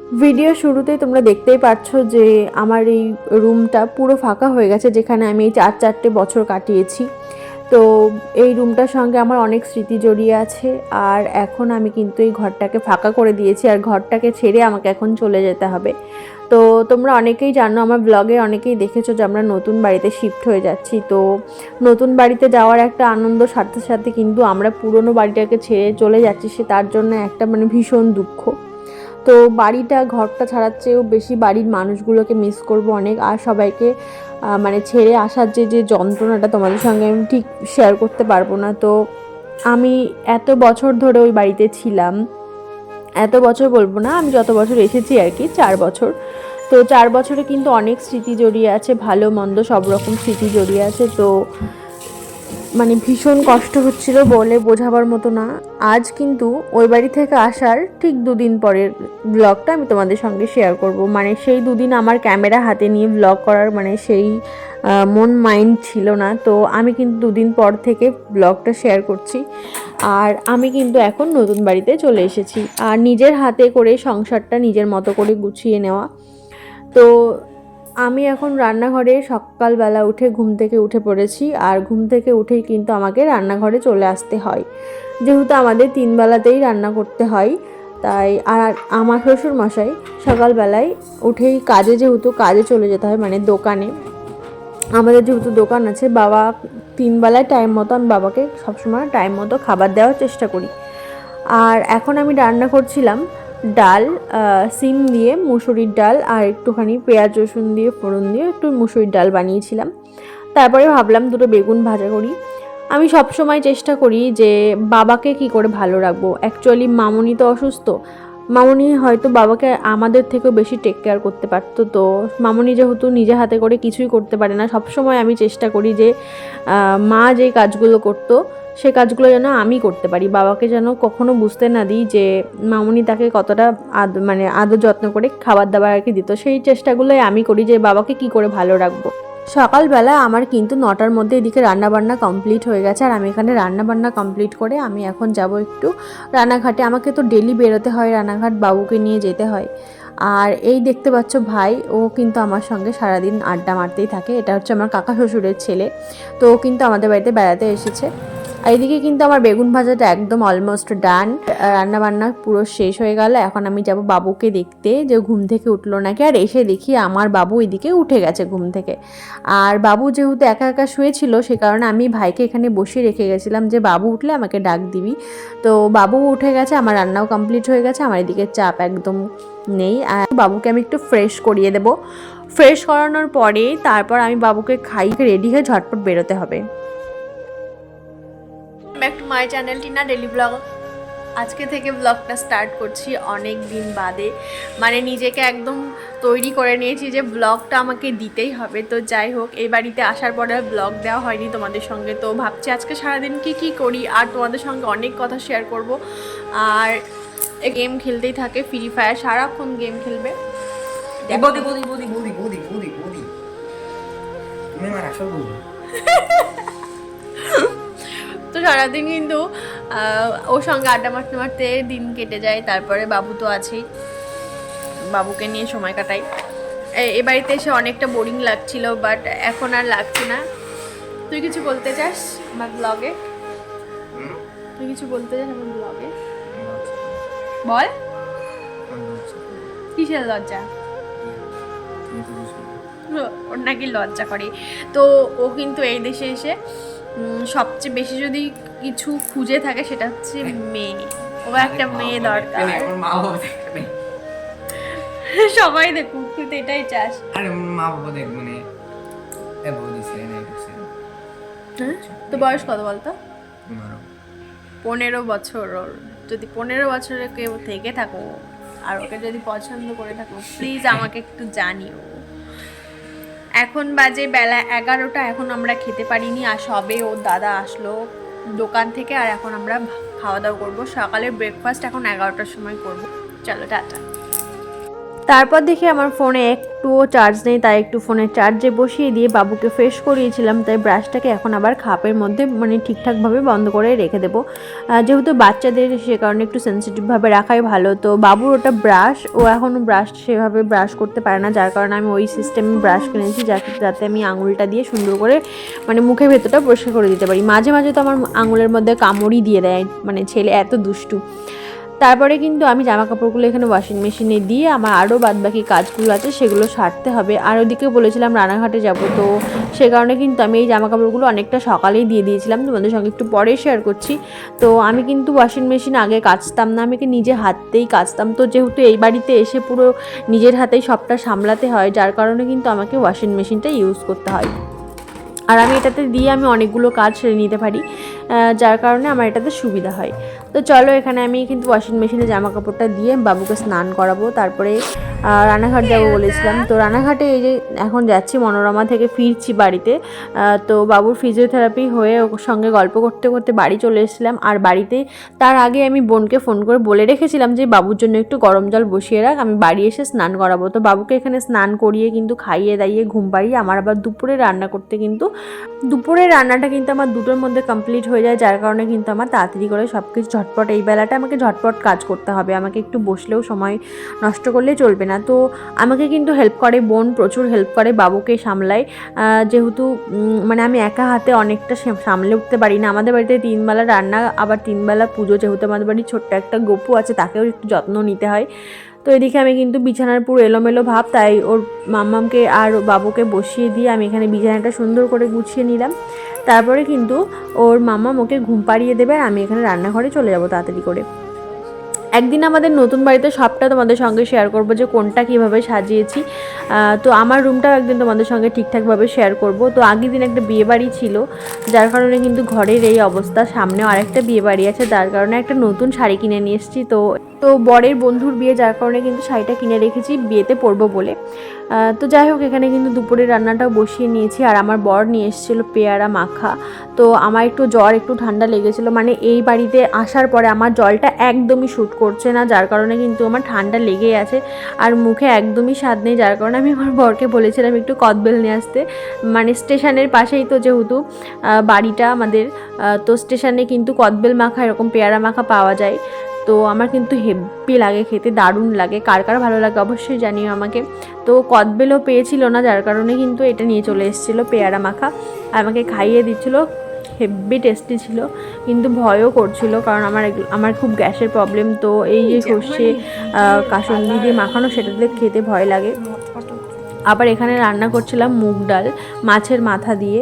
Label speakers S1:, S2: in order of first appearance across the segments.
S1: Video শুরুতেই তোমরা দেখতেই পাচ্ছ যে আমার এই রুমটা পুরো ফাঁকা হয়ে গেছে, যেখানে আমি এই 4 বছর কাটিয়েছি। তো এই রুমটার সঙ্গে আমার অনেক স্মৃতি জড়িয়ে আছে। আর এখন আমি কিন্তু এই ঘরটাকে ফাঁকা করে দিয়েছি, আর ঘরটাকে ছেড়ে আমাকে এখন চলে যেতে হবে। তো তোমরা অনেকেই জানো, আমার ব্লগে অনেকেই দেখেছো যে আমরা নতুন বাড়িতে শিফট হয়ে যাচ্ছি। তো নতুন বাড়িতে যাওয়ার একটা আনন্দ, সাথে সাথে কিন্তু আমরা পুরনো বাড়িটাকে ছেড়ে চলে যাচ্ছি, সে তার জন্য একটা ভীষণ দুঃখ। তো বাড়িটা, ঘরটা ছাড়ার চেয়েও বেশি বাড়ির মানুষগুলোকে মিস করব অনেক। আর সবাইকে ছেড়ে আসার যে যন্ত্রণাটা তোমাদের সঙ্গে আমি ঠিক শেয়ার করতে পারবো না। তো আমি এত বছর ধরে ওই বাড়িতে ছিলাম, এত বছর বলবো না, আমি যত বছর এসেছি আর কি, 4 বছর। তো 4 বছরে কিন্তু অনেক স্মৃতি জড়িয়ে আছে, ভালো মন্দ সব রকম স্মৃতি জড়িয়ে আছে। তো ভীষণ কষ্ট হচ্ছিল বলে বোঝাবার মতো না। আজ কিন্তু ওই বাড়ি থেকে আসার ঠিক 2 দিন পরের ব্লগটা আমি তোমাদের সঙ্গে শেয়ার করব। সেই 2 দিন আমার ক্যামেরা হাতে নিয়ে ব্লগ করার সেই মন মাইন্ড ছিল না। তো আমি কিন্তু 2 দিন পর থেকে ব্লগটা শেয়ার করছি। আর আমি কিন্তু এখন নতুন বাড়িতে চলে এসেছি, আর নিজের হাতে করে সংসারটা নিজের মতো করে গুছিয়ে নেওয়া। তো আমি এখন রান্নাঘরে সকালবেলা উঠে ঘুম থেকে উঠে পড়েছি, আর ঘুম থেকে উঠেই কিন্তু আমাকে রান্নাঘরে চলে আসতে হয়, যেহেতু আমাদের 3 বেলাতেই রান্না করতে হয়। তাই আর আমার শ্বশুর মশাই সকালবেলায় উঠেই যেহেতু কাজে চলে যেতে হয়, দোকানে। আমাদের যেহেতু দোকান আছে, বাবা 3 বেলায় টাইম মতো, আমি বাবাকে সবসময় টাইম মতো খাবার দেওয়ার চেষ্টা করি। আর এখন আমি রান্না করছিলাম ডাল, সিম দিয়ে মুসুরির ডাল, আর একটুখানি পেঁয়াজ রসুন দিয়ে ফোড়ন দিয়ে একটু মুসুরির ডাল বানিয়েছিলাম। তারপরে ভাবলাম দুটো বেগুন ভাজা করি। আমি সব সময় চেষ্টা করি যে বাবাকে কি করে ভালো রাখবো। অ্যাকচুয়ালি মামুনি তো অসুস্থ, মামুনি হয়তো বাবাকে আমাদের থেকেও বেশি টেক কেয়ার করতে পারতো। তো মামুনি যেহেতু নিজে হাতে করে কিছুই করতে পারে না, সবসময় আমি চেষ্টা করি যে মা যে কাজগুলো করতো সে কাজগুলো যেন আমি করতে পারি, বাবাকে যেন কখনো বুঝতে না দিই যে মামুনি তাকে কতটা আদর যত্ন করে খাবার দাবার আর কি দিত। সেই চেষ্টাগুলোই আমি করি যে বাবাকে কি করে ভালো রাখবো। সকালবেলা আমার কিন্তু 9টার মধ্যে এদিকে রান্নাবান্না কমপ্লিট হয়ে গেছে, আর আমি এখানে রান্নাবান্না কমপ্লিট করে আমি এখন যাব একটু রানাঘাটে। আমাকে তো ডেলি বেরোতে হয় রানাঘাট, বাবুকে নিয়ে যেতে হয়। আর এই দেখতে পাচ্ছ ভাই, ও কিন্তু আমার সঙ্গে সারাদিন আড্ডা মারতেই থাকে। এটা হচ্ছে আমার কাকা শ্বশুরের ছেলে। তো ও কিন্তু আমাদের বাড়িতে বেড়াতে এসেছে। আর এদিকে কিন্তু আমার বেগুন ভাজাটা একদম অলমোস্ট ডান, রান্নাবান্না পুরো শেষ হয়ে গেল। এখন আমি যাব বাবুকে দেখতে যে ঘুম থেকে উঠলো নাকি। আর এসে দেখি আমার বাবু এদিকে উঠে গেছে ঘুম থেকে। আর বাবু যেহেতু একা একা শুয়েছিল, সে কারণে আমি ভাইকে এখানে বসিয়ে রেখে গেছিলাম যে বাবু উঠলে আমাকে ডাক দিবি। তো বাবু উঠে গেছে, আমার রান্নাও কমপ্লিট হয়ে গেছে, আমার এদিকে চাপ একদম নেই। আর বাবুকে আমি একটু ফ্রেশ করিয়ে দেবো। ফ্রেশ করানোর পরে তারপর আমি বাবুকে খাইয়ে রেডি হয়ে ঝটপট বেরোতে হবে। Back to my channel Tina daily blog. আজকে থেকে ব্লগটা স্টার্ট করছি অনেক দিন বাদে। নিজেকে একদম তৈরি করে নিয়েছি যে ব্লগটা আমাকে দিতেই হবে। তো যাই হোক, এই বাড়িতে আসার পরে আর ব্লগ দেওয়া হয়নি তোমাদের সঙ্গে। তো ভাবছি আজকে সারাদিন কি করি, আর তোমাদের সঙ্গে অনেক কথা শেয়ার করব। আর গেম খেলতেই থাকে, ফ্রি ফায়ার, সারাক্ষণ গেম খেলবে। তো সারাদিন কিন্তু ওর সঙ্গে আড্ডা মারতে মারতে দিন কেটে যায়। তারপরে বাবু তো আছেই, বাবুকে নিয়ে সময় কাটাই। এ বাড়িতে এসে অনেকটা বোরিং লাগছিল, বাট এখন আর লাগছে না। তুই কিছু বলতে চাস আমার ব্লগে? তুই কিছু বলতে চাস আমার ব্লগে? বল। কিসের লজ্জা? ওর নাকি লজ্জা করে। তো ও কিন্তু এই দেশে এসে সবচেয়ে বেশি যদি কিছু খুঁজে থাকে সেটা হচ্ছে মেয়ে। ও একটা মেয়ে দরকার। সবাই দেখুক, তুই তো এটাই চাস।
S2: আরে মা বাবা দেখ
S1: তো বয়স কত বলতো? 15 বছর। ওর যদি 15 বছরে কেউ থেকে থাকো আর ওকে যদি পছন্দ করে থাকো, প্লিজ আমাকে একটু জানিও। এখন বাজে বেলা 11টা, এখন আমরা খেতে পারিনি। আর সবে ওর দাদা আসলো দোকান থেকে, আর এখন আমরা খাওয়া দাওয়া করবো। সকালের ব্রেকফাস্ট এখন 11টার সময় করবো। চলো টাটা। তারপর দেখি আমার ফোনে একটুও চার্জ নেই, তাই একটু ফোনে চার্জে বসিয়ে দিয়ে বাবুকে ফ্রেশ করিয়েছিলাম। তাই ব্রাশটাকে এখন আবার খাপের মধ্যে মানে ঠিকঠাকভাবে বন্ধ করে রেখে দেবো। যেহেতু বাচ্চাদের সে কারণে একটু সেন্সিটিভভাবে রাখাই ভালো। তো বাবুর ওটা ব্রাশ, ও এখনও ব্রাশ সেভাবে ব্রাশ করতে পারে না, যার কারণে আমি ওই সিস্টেমে ব্রাশ কিনেছি যাতে আমি আঙুলটা দিয়ে সুন্দর করে মানে মুখের ভেতরটা পরিষ্কার করে দিতে পারি। মাঝে মাঝে তো আমার আঙুলের মধ্যে কামড়ই দিয়ে দেয়, মানে ছেলে এত দুষ্টু। তারপরে কিন্তু আমি জামা কাপড়গুলো এখানে ওয়াশিং মেশিনে দিয়ে আমার আরও বাদবাকি কাজগুলো আছে সেগুলো সারতে হবে। আর ওদিকে বলেছিলাম রানাঘাটে যাব, তো সে কারণে কিন্তু আমি এই জামা কাপড়গুলো অনেকটা সকালেই দিয়ে দিয়েছিলাম, তোমাদের সঙ্গে একটু পরে শেয়ার করছি। তো আমি কিন্তু ওয়াশিং মেশিন আগে কাচতাম না, আমি নিজে হাতেই কাচতাম। তো যেহেতু এই বাড়িতে এসে পুরো নিজের হাতেই সবটা সামলাতে হয়, যার কারণে কিন্তু আমাকে ওয়াশিং মেশিনটা ইউজ করতে হয়। আর আমি এটাতে দিয়ে আমি অনেকগুলো কাজ সেরে নিতে পারি, যার কারণে আমার এটাতে সুবিধা হয়। তো চলো, এখানে আমি কিন্তু ওয়াশিং মেশিনে জামা কাপড়টা দিয়ে বাবুকে স্নান করাবো, তারপরে রানাঘাট যাবো বলেছিলাম। তো রানাঘাটে এই যে এখন যাচ্ছি, মনোরমা থেকে ফিরছি বাড়িতে। তো বাবুর ফিজিওথেরাপি হয়ে ওর সঙ্গে গল্প করতে করতে বাড়ি চলে এসেছিলাম। আর বাড়িতে তার আগে আমি বোনকে ফোন করে বলে রেখেছিলাম যে বাবুর জন্য একটু গরম জল বসিয়ে রাখ, আমি বাড়ি এসে স্নান করাবো। তো বাবুকে এখানে স্নান করিয়ে কিন্তু খাইয়ে দাইয়ে ঘুম পাড়িয়ে আমার আবার দুপুরে রান্না করতে, কিন্তু দুপুরের রান্নাটা কিন্তু আমার 2টোর মধ্যে কমপ্লিট হয়ে যায়, যার কারণে কিন্তু আমার তাড়াতাড়ি করে সব কিছু ঝটপট, এই বেলাটা আমাকে ঝটপট কাজ করতে হবে, আমাকে একটু বসলেও সময় নষ্ট করলে চলবে না। তো আমাকে কিন্তু হেল্প করে বোন, প্রচুর হেল্প করে, বাবুকে সামলায়। যেহেতু মানে আমি একা হাতে অনেকটা সামলে উঠতে পারি না। আমাদের বাড়িতে 3 বেলা রান্না, আবার 3 বেলা পুজো, যেহেতু আমাদের বাড়ির ছোট্ট একটা গপু আছে, তাকেও একটু যত্ন নিতে হয়। তো এদিকে আমি কিন্তু বিছানার পুরো এলোমেলো ভাব, তাই ওর মাম্মামকে আর বাবুকে বসিয়ে দিয়ে আমি এখানে বিছানাটা সুন্দর করে গুছিয়ে নিলাম। তারপরে কিন্তু ওর মাম্মাম ওকে ঘুম পাড়িয়ে দেবে, আর আমি এখানে রান্নাঘরে চলে যাব তাড়াতাড়ি করে। একদিন আমাদের নতুন বাড়িতে সবটা তোমাদের সঙ্গে শেয়ার করব, যে কোনটা কীভাবে সাজিয়েছি। তো আমার রুমটাও একদিন তোমাদের সঙ্গে ঠিকঠাকভাবে শেয়ার করব। তো আগের দিন একটা বিয়েবাড়ি ছিল, যার কারণে কিন্তু ঘরের এই অবস্থা। সামনেও আরেকটা বিয়েবাড়ি আছে, যার কারণে একটা নতুন শাড়ি কিনে নিয়ে এসেছি। তো বরের বন্ধুর বিয়ে, যার কারণে কিন্তু শাড়িটা কিনে রেখেছি বিয়েতে পরবো বলে। তো যাই হোক, এখানে কিন্তু দুপুরের রান্নাটাও বসিয়ে নিয়েছি। আর আমার বর নিয়ে এসেছিলো পেয়ারা মাখা। তো আমার একটু জ্বর, একটু ঠান্ডা লেগেছিলো, মানে এই বাড়িতে আসার পরে আমার জলটা একদমই শ্যুট করছে না, যার কারণে কিন্তু আমার ঠান্ডা লেগেই আছে। আর মুখে একদমই স্বাদ নেই, যার কারণে আমি আমার বরকে বলেছিলাম একটু কদবেল নিয়ে আসতে। মানে স্টেশনের পাশেই তো যেহেতু বাড়িটা আমাদের, তো স্টেশনে কিন্তু কদবেল মাখা, এরকম পেয়ারা মাখা পাওয়া যায়। তো আমার কিন্তু হেব্বি লাগে খেতে, দারুণ লাগে। কার কার ভালো লাগে অবশ্যই জানিও আমাকে। তো কদবেলও পেয়েছিল না, যার কারণে কিন্তু এটা নিয়ে চলে এসেছিলো পেয়ারা মাখা, আমাকে খাইয়ে দিচ্ছিলো। হেব্বি টেস্টি ছিল, কিন্তু ভয়ও করছিল, কারণ আমার খুব গ্যাসের প্রবলেম। তো এই যে সর্ষে কাসুন্দি দিয়ে মাখানো, সেটাতে খেতে ভয় লাগে। আবার এখানে রান্না করছিলাম মুগ ডাল মাছের মাথা দিয়ে,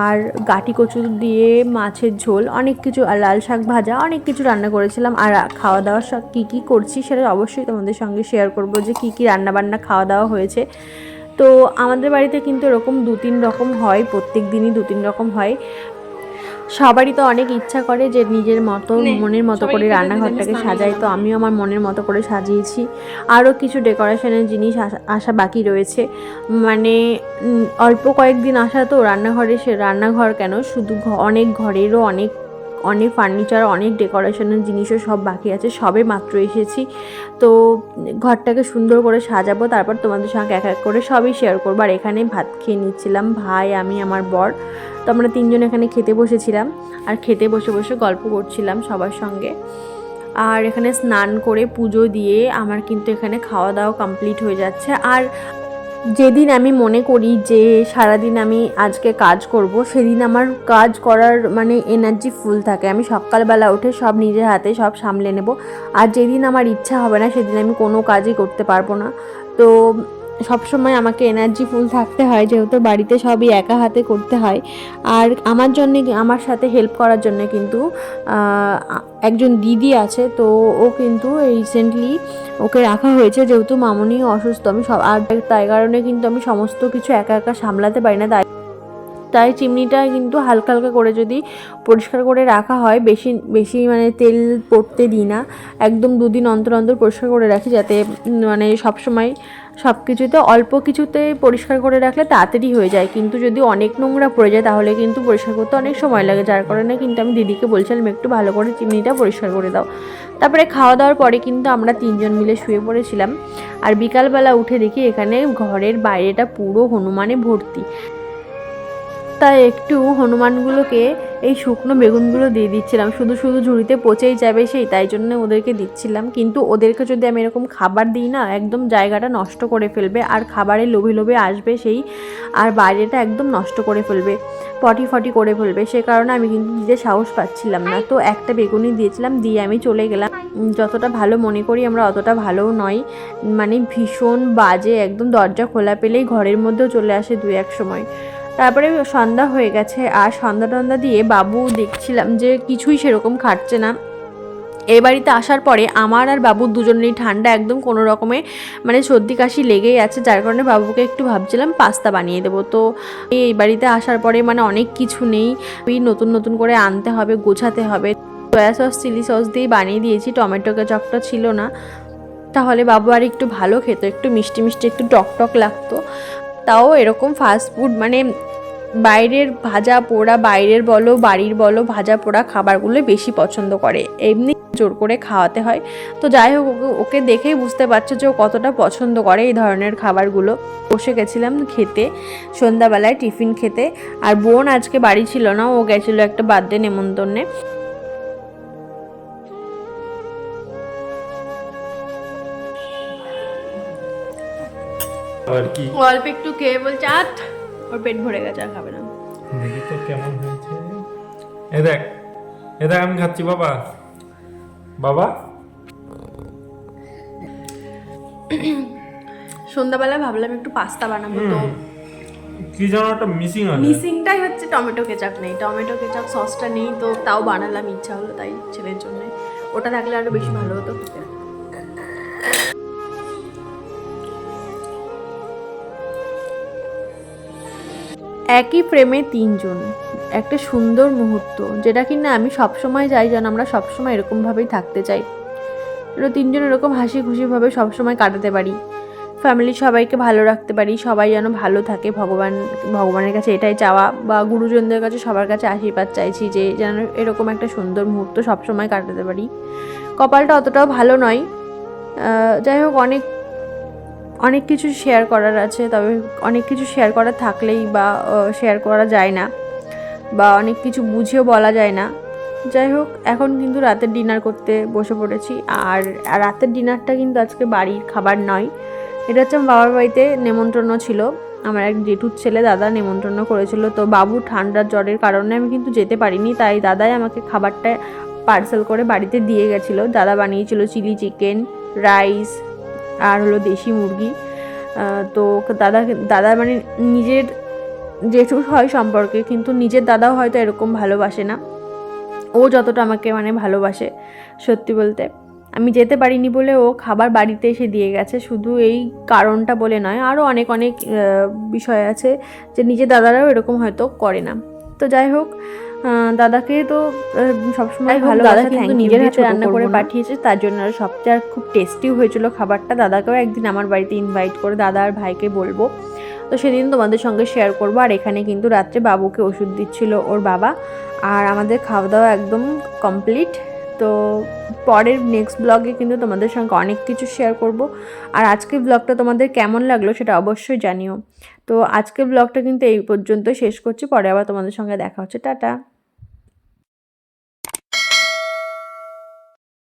S1: আর গাটি কচু দিয়ে মাছের ঝোল, অনেক কিছু, আর লাল শাক ভাজা, অনেক কিছু রান্না করেছিলাম। আর খাওয়া দাওয়ার কী কী করছি সেটা অবশ্যই তোমাদের সঙ্গে শেয়ার করব, যে কী কী রান্নাবান্না খাওয়া দাওয়া হয়েছে। তো আমাদের বাড়িতে কিন্তু এরকম 2-3 রকম হয়, প্রত্যেক দিনই 2-3 রকম হয়। সবারই তো অনেক ইচ্ছা করে যে নিজের মতো মনের মতো করে রান্নাঘরটাকে সাজাই। তো আমিও আমার মনের মতো করে সাজিয়েছি। আরও কিছু ডেকোরেশনের জিনিস আসা বাকি রয়েছে, মানে অল্প কয়েকদিন আসা তো রান্নাঘরে, সে রান্নাঘর কেন, শুধু অনেক ঘরেরও অনেক অনেক ফার্নিচার, অনেক ডেকোরেশনের জিনিসও সব বাকি আছে, সবে মাত্র এসেছি। তো ঘরটাকে সুন্দর করে সাজাবো, তারপর তোমাদের সঙ্গে এক এক করে সবই শেয়ার করবো। আর এখানে ভাত খেয়ে নিচ্ছিলাম, ভাই, আমি, আমার বর। তো আমরা 3জন এখানে খেতে বসেছিলাম, আর খেতে বসে বসে গল্প করছিলাম সবার সঙ্গে। আর এখানে স্নান করে পুজো দিয়ে আমার কিন্তু এখানে খাওয়া দাওয়া কমপ্লিট হয়ে যাচ্ছে। আর যেদিন আমি মনে করি যে সারাদিন আমি আজকে কাজ করব, সেদিন আমার কাজ করার মানে এনার্জি ফুল থাকে, আমি সকালবেলা উঠে সব নিজের হাতে সব সামলে নেব। আর যেদিন আমার ইচ্ছা হবে না, সেদিন আমি কোনো কাজই করতে পারবো না। তো সবসময় আমাকে এনার্জি ফুল থাকতে হয়, যেহেতু বাড়িতে সবই একা হাতে করতে হয়। আর আমার জন্যে, আমার সাথে হেল্প করার জন্য কিন্তু একজন দিদি আছে। তো ও কিন্তু রিসেন্টলি ওকে রাখা হয়েছে, যেহেতু মামনি অসুস্থ। আমি আর তাই কারণে কিন্তু আমি সমস্ত কিছু একা একা সামলাতে পারি না। তাই চিমনিটা কিন্তু হালকা হালকা করে যদি পরিষ্কার করে রাখা হয়, বেশি বেশি মানে তেল পড়তে দিই না, একদম 2 দিন অন্তর অন্তর পরিষ্কার করে রাখি, যাতে মানে সবসময় সব কিছুতে অল্প কিছুতে পরিষ্কার করে রাখলে তাড়াতাড়ি হয়ে যায়। কিন্তু যদি অনেক নোংরা পড়ে যায়, তাহলে কিন্তু পরিষ্কার করতে অনেক সময় লাগে, যার কারণে কিন্তু আমি দিদিকে বলছিলাম একটু ভালো করে চিমনিটা পরিষ্কার করে দাও। তারপরে খাওয়া দাওয়ার পরে কিন্তু আমরা 3 জন মিলে শুয়ে পড়েছিলাম। আর বিকালবেলা উঠে দেখি এখানে ঘরের বাইরেটা পুরো হনুমানে ভর্তি। তাই একটু হনুমানগুলোকে এই শুকনো বেগুনগুলো দিয়ে দিচ্ছিলাম, শুধু শুধু ঝুড়িতে পচেই যাবে তাই জন্য ওদেরকে দিচ্ছিলাম। কিন্তু ওদেরকে যদি আমি এরকম খাবার দিই না, একদম জায়গাটা নষ্ট করে ফেলবে, আর খাবারের লোভে লোভে আসবে আর বাইরেটা একদম নষ্ট করে ফেলবে, পটি ফটি করে ফেলবে। সে কারণে আমি কিন্তু দিতে সাহস পাচ্ছিলাম না। তো একটা বেগুনি দিয়েছিলাম, দিয়ে আমি চলে গেলাম। যতটা ভালো মনে করি আমরা অতটা ভালোও নয়, মানে ভীষণ বাজে, একদম দরজা খোলা পেলেই ঘরের মধ্যেও চলে আসে 2-1 সময়। তারপরে সন্ধ্যা হয়ে গেছে, আর সন্ধ্যা টন্ধা দিয়ে বাবু দেখছিলাম যে কিছুই সেরকম খাচ্ছে না। এই বাড়িতে আসার পরে আমার আর বাবুর দুজনেরই ঠান্ডা একদম কোনো রকমে মানে সর্দি কাশি লেগেই আছে, যার কারণে বাবুকে একটু ভাবছিলাম পাস্তা বানিয়ে দেবো। তো এই বাড়িতে আসার পরে মানে অনেক কিছু নেই, নতুন নতুন করে আনতে হবে, গোছাতে হবে। সয়া সস চিলি সস দিয়েই বানিয়ে দিয়েছি, টমেটো কেচাপটা ছিল না, তাহলে বাবু আর একটু ভালো খেত, একটু মিষ্টি মিষ্টি একটু টক টক লাগতো। তাও এরকম ফাস্ট ফুড মানে বাইরের ভাজা পোড়া, বাইরের বলো বাড়ির বলো, ভাজা পোড়া খাবারগুলো বেশি পছন্দ করে, এমনি জোর করে খাওয়াতে হয়। তো যাই হোক, ওকে দেখেই বুঝতে পারছো যে ও কতটা পছন্দ করে এই ধরনের খাবারগুলো। বসে গেছিলাম খেতে, সন্ধ্যাবেলায় টিফিন খেতে। আর বোন আজকে বাড়ি ছিল না, ও গেছিলো একটা বার্থডে নেমন্তন্নে। অল্প একটু খেয়ে বলছে ওর পেট ভরে গেছে, আর খাবে না।
S2: দেখি তো কেমন হয়েছে। এ দেখ আমি খাচ্ছি বাবা। বাবা
S1: সন্ধ্যাবেলা ভাবলাম একটু পাস্তা বানাবো, তো
S2: কি যেন একটা
S1: মিসিংটাই হচ্ছে টমেটো কেচাপ নেই, টমেটো কেচাপ সসটা নেই। তো তাও বানালাম, ইচ্ছা হলো তাই ছেলের জন্য, ওটা থাকলে আরো বেশি ভালো হতো। একই ফ্রেমে 3 জন, একটা সুন্দর মুহূর্ত, যেটা কিনা আমি সবসময় চাই যেন আমরা সবসময় এরকমভাবেই থাকতে চাই। 3 জন এরকম হাসি খুশিভাবে সবসময় কাটাতে পারি, ফ্যামিলির সবাইকে ভালো রাখতে পারি, সবাই যেন ভালো থাকে। ভগবানের কাছে এটাই চাওয়া, বা গুরুজনদের কাছে সবার কাছে আশীর্বাদ চাইছি যে যেন এরকম একটা সুন্দর মুহূর্ত সবসময় কাটাতে পারি। কপালটা অতটাও ভালো নয়, যাই হোক অনেক কিছু শেয়ার করার আছে, তবে অনেক কিছু শেয়ার করার থাকলেই বা শেয়ার করা যায় না, বা অনেক কিছু বুঝেও বলা যায় না। যাই হোক, এখন কিন্তু রাতের ডিনার করতে বসে পড়েছি। আর রাতের ডিনারটা কিন্তু আজকে বাড়ির খাবার নয়, এটা হচ্ছে আমার বাবার বাড়িতে নেমন্ত্রণ ছিল। আমার এক জেঠুর ছেলে দাদা নেমন্ত্রণ করেছিল। তো বাবু ঠান্ডার জ্বরের কারণে আমি কিন্তু যেতে পারিনি, তাই দাদাই আমাকে খাবারটা পার্সেল করে বাড়িতে দিয়ে গেছিলো। দাদা বানিয়েছিল চিলি চিকেন, রাইস, আর হলো দেশি মুরগি। তো দাদা মানে নিজের জেঠু হয় সম্পর্কে, কিন্তু নিজের দাদাও হয়তো এরকম ভালোবাসে না ও যতটা আমাকে মানে ভালোবাসে। সত্যি বলতে আমি যেতে পারিনি বলে ও খাবার বাড়িতে এসে দিয়ে গেছে, শুধু এই কারণটা বলে নয়, আরও অনেক অনেক বিষয় আছে যে নিজের দাদারাও এরকম হয়তো করে না। তো যাই হোক, দাদাকে তো সবসময় ভালো, দাদা কিন্তু নিজের হাতে রান্না করে পাঠিয়েছে, তার জন্য আর সবচেয়ে আর খুব টেস্টিও হয়েছিল খাবারটা। দাদাকেও একদিন আমার বাড়িতে ইনভাইট করে দাদা আর ভাইকে বলবো, তো সেদিন তোমাদের সঙ্গে শেয়ার করবো। আর এখানে কিন্তু রাত্রে বাবুকে ওষুধ দিচ্ছিল ওর বাবা, আর আমাদের খাওয়া দাওয়া একদম কমপ্লিট। তো পরের নেক্সট ব্লগে কিন্তু তোমাদের সঙ্গে অনেক কিছু শেয়ার করব। আর আজকের ব্লগটা তোমাদের কেমন লাগলো সেটা অবশ্যই জানিও। তো আজকের ব্লগটা কিন্তু এই পর্যন্ত শেষ করছি, পরে আবার তোমাদের সঙ্গে দেখা হচ্ছে, টাটা।